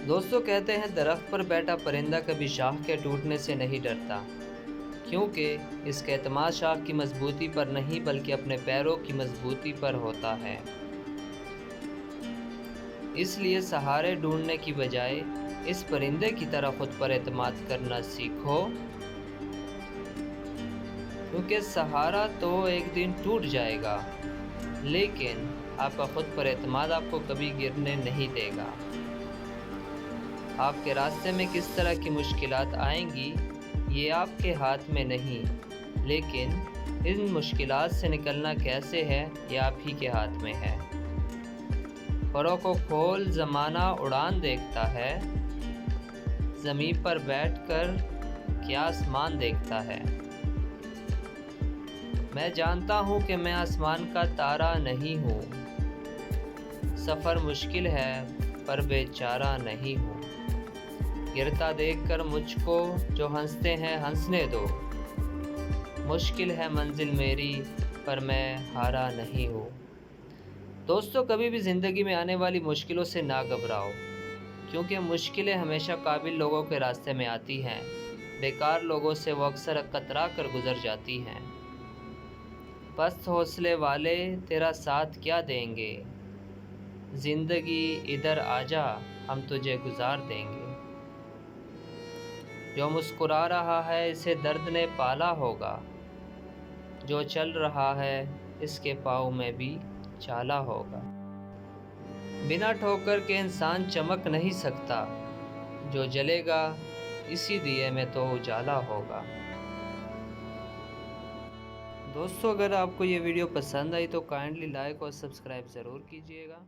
دوستو کہتے ہیں درخت پر بیٹھا پرندہ کبھی شاخ کے ٹوٹنے سے نہیں ڈرتا، کیونکہ اس کا اعتماد شاخ کی مضبوطی پر نہیں بلکہ اپنے پیروں کی مضبوطی پر ہوتا ہے۔ اس لیے سہارے ڈھونڈنے کی بجائے اس پرندے کی طرح خود پر اعتماد کرنا سیکھو، کیونکہ سہارا تو ایک دن ٹوٹ جائے گا، لیکن آپ کا خود پر اعتماد آپ کو کبھی گرنے نہیں دے گا۔ آپ کے راستے میں کس طرح کی مشکلات آئیں گی یہ آپ کے ہاتھ میں نہیں، لیکن ان مشکلات سے نکلنا کیسے ہے یہ آپ ہی کے ہاتھ میں ہے۔ پروں کو کھول زمانہ اڑان دیکھتا ہے، زمین پر بیٹھ کر کیا آسمان دیکھتا ہے۔ میں جانتا ہوں کہ میں آسمان کا تارا نہیں ہوں، سفر مشکل ہے پر بے چارہ نہیں ہوں۔ گرتا دیکھ کر مجھ کو جو ہنستے ہیں ہنسنے دو، مشکل ہے منزل میری پر میں ہارا نہیں ہوں۔ دوستو کبھی بھی زندگی میں آنے والی مشکلوں سے نہ گھبراؤ، کیونکہ مشکلیں ہمیشہ قابل لوگوں کے راستے میں آتی ہیں، بیکار لوگوں سے وہ اکثر کترا کر گزر جاتی ہیں۔ پست حوصلے والے تیرا ساتھ کیا دیں گے، زندگی ادھر آجا ہم تجھے گزار دیں گے۔ جو مسکرا رہا ہے اسے درد نے پالا ہوگا، جو چل رہا ہے اس کے پاؤں میں بھی چالا ہوگا۔ بنا ٹھوکر کے انسان چمک نہیں سکتا، جو جلے گا اسی دیے میں تو اجالا ہوگا۔ دوستو اگر آپ کو یہ ویڈیو پسند آئی تو کائنڈلی لائک اور سبسکرائب ضرور کیجیے گا۔